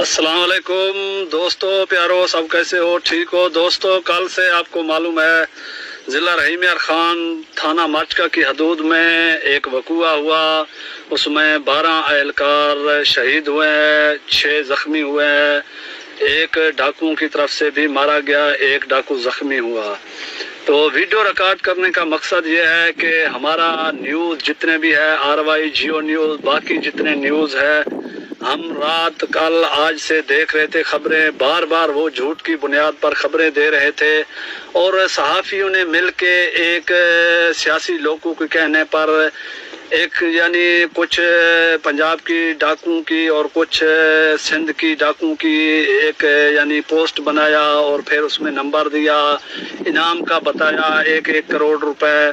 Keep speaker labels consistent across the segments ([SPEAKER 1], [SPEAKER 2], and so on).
[SPEAKER 1] अस्सलाम वालेकुम दोस्तों, प्यारो, सब कैसे हो? ठीक हो दोस्तों? कल से आपको मालूम है ज़िला रहीम यार खान थाना मचका की हदूद में एक वक़ूआ हुआ। उसमें 12 एहलकार शहीद हुए हैं, 6 ज़ख्मी हुए हैं। एक डाकुओं की तरफ से भी मारा गया, एक डाकू ज़ख्मी हुआ। तो वीडियो रिकॉर्ड करने का मकसद ये है कि हमारा न्यूज़ जितने भी है, RY, जियो न्यूज़, बाकी जितने न्यूज़ है, हम रात कल आज से देख रहे थे खबरें। बार बार वो झूठ की बुनियाद पर खबरें दे रहे थे और सहाफ़ियों ने मिलके एक सियासी लोगों के कहने पर एक यानी कुछ पंजाब की डाकुओं की और कुछ सिंध की डाकुओं की एक यानी पोस्ट बनाया और फिर उसमें नंबर दिया, इनाम का बताया 1-1 करोड़ रुपए।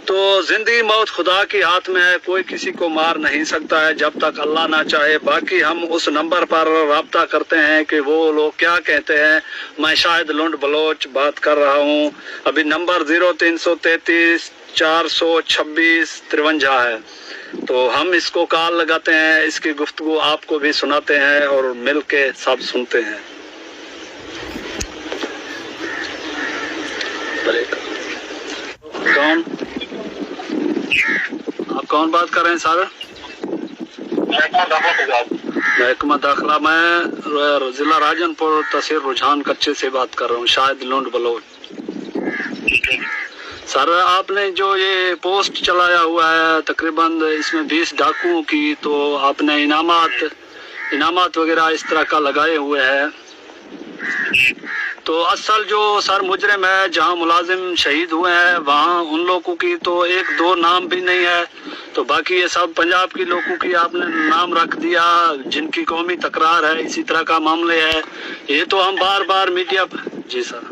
[SPEAKER 1] तो जिंदगी मौत खुदा के हाथ में है, कोई किसी को मार नहीं सकता है जब तक अल्लाह ना चाहे। बाकी हम उस नंबर पर राब्ता करते हैं कि वो लोग क्या कहते हैं। मैं शायद लुंड बलोच बात कर रहा हूँ। अभी नंबर 0333 426 53 है। तो हम इसको कॉल लगाते हैं, इसकी गुफ्तगू आपको भी सुनाते हैं और मिल के सब सुनते हैं। कौन आप कौन बात कर रहे हैं सर? महकमा दाखिला। मैं जिला राजनपुर तहसील रुझान कच्चे से बात कर रहा हूँ, शायद लुंड बलोच। सर आपने जो ये पोस्ट चलाया हुआ है तकरीबन इसमें 20 डाकुओं की, तो आपने इनामात वगैरह इस तरह का लगाए हुए हैं। तो असल जो सर मुजरिम है, जहाँ मुलाजिम शहीद हुए हैं वहाँ उन लोगों की तो 1-2 नाम भी नहीं है। तो बाकी ये सब पंजाब के लोगों की आपने नाम रख दिया जिनकी कौमी तकरार है, इसी तरह का मामले है। ये तो हम बार बार मीडिया पर। जी सर,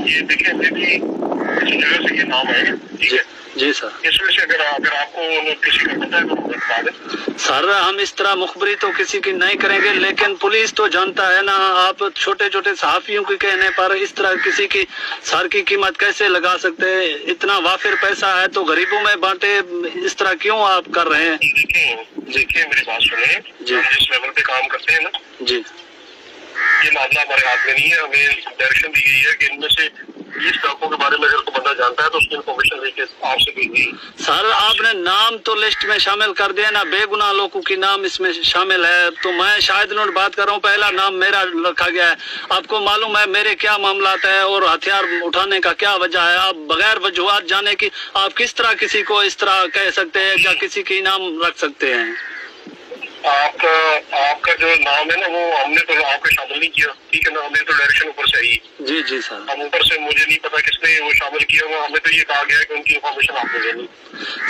[SPEAKER 2] ये देखिए मेरी जगह से ये नाम है।
[SPEAKER 1] जी सर।
[SPEAKER 2] इसमें से अगर आपको किसी का पता है तो बता दें।
[SPEAKER 1] सर हम इस तरह मुखबरी तो किसी की नहीं करेंगे, लेकिन पुलिस तो जानता है ना। आप छोटे छोटे सहाफियों के कहने पर इस तरह किसी की सर की कीमत कैसे लगा सकते हैं? इतना वाफिर पैसा है तो गरीबों में बांटे, इस तरह क्यों आप कर रहे हैं?
[SPEAKER 2] देखिए मेरी बात सुनिए।
[SPEAKER 1] जी।
[SPEAKER 2] हम जिस लेवल पे काम करते हैं ना
[SPEAKER 1] जी,
[SPEAKER 2] ये मामला हमारे हाथ में नहीं है। हमें डायरेक्शन दी गई है कि इनमें से 20 डाकुओं के बारे में अगर कोई बंदा जानता है तो उसकी इन्फॉर्मेशन लेके आपसे भेज दी।
[SPEAKER 1] सर आपने नाम तो लिस्ट में शामिल कर दिया ना, बेगुनाह लोगों की नाम इसमें शामिल है। तो मैं शायद नोट बात कर रहा हूँ, पहला नाम मेरा रखा गया है। आपको मालूम है मेरे क्या मामलात है और हथियार उठाने का क्या वजह है। आप बगैर वजूहात जाने की आप किस तरह किसी को इस तरह कह सकते हैं या किसी की नाम रख सकते हैं?
[SPEAKER 2] आपका जो नाम है ना वो हमने तो आपका शामिल नहीं किया, ठीक है ना। हमें तो डायरेक्शन ऊपर से आई।
[SPEAKER 1] जी जी सर।
[SPEAKER 2] हम ऊपर से, मुझे नहीं पता किसने वो शामिल किया हुआ। हमें तो ये कहा गया है कि उनकी इन्फॉर्मेशन आपको देनी।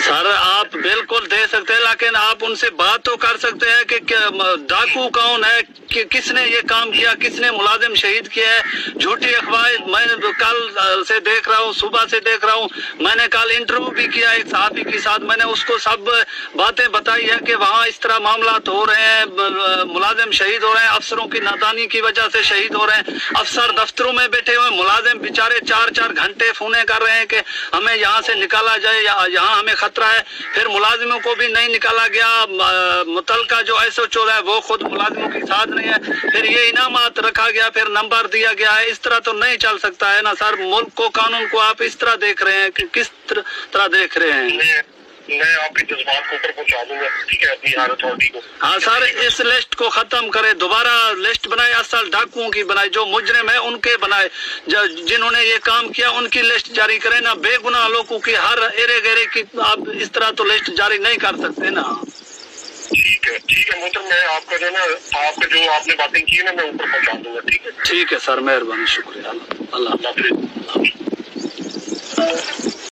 [SPEAKER 1] सर आप बिल्कुल दे सकते हैं, लेकिन आप उनसे बात तो कर सकते हैं कि डाकू कौन है, कि किसने ये काम किया, किसने मुलाजिम शहीद किया है। झूठी अखबार मैं कल से देख रहा हूँ, सुबह से देख रहा हूँ। मैंने कल इंटरव्यू भी किया एक सहाफी के साथ, मैंने उसको सब बातें बताई है कि वहाँ इस तरह मामला हो रहे हैं, मुलाजिम शहीद हो रहे हैं, अफसरों की नादानी की वजह से शहीद हो रहे हैं। अफसर दफ्तरों में बैठे हुए, मुलाजिम बेचारे 4-4 घंटे फोने कर रहे हैं कि हमें यहाँ से निकाला जाए या यहाँ हमें खतरा है। फिर मुलाजिमों को भी नहीं निकाला गया। मुतलका जो SHO है वो खुद मुलाजिमों के साथ नहीं है। फिर ये इनामात रखा गया, फिर नंबर दिया गया है। इस तरह तो नहीं चल सकता है ना सर। मुल्क को, कानून को आप इस तरह देख रहे हैं कि किस तरह देख रहे हैं?
[SPEAKER 2] मैं आपके जज्बात को ऊपर पहुंचा दूंगा, ठीक है, अपनी हर अथॉरिटी को।
[SPEAKER 1] हाँ सर, इस लिस्ट को खत्म करे, दोबारा लिस्ट बनाए, असल डाकुओं की बनाए, जो मुजरिम है उनके बनाए, जिन्होंने ये काम किया उनकी लिस्ट जारी करें ना। बेगुनाह लोगों की हर एरे गहरे की आप इस तरह तो लिस्ट जारी नहीं कर सकते ना।
[SPEAKER 2] ठीक है मोहतरम, मैं आपका जो ना आपका जो आपने बातें की है ना मैं ऊपर पहुंचा दूंगा, ठीक है
[SPEAKER 1] सर, मेहरबानी, शुक्रिया। अल्लाह।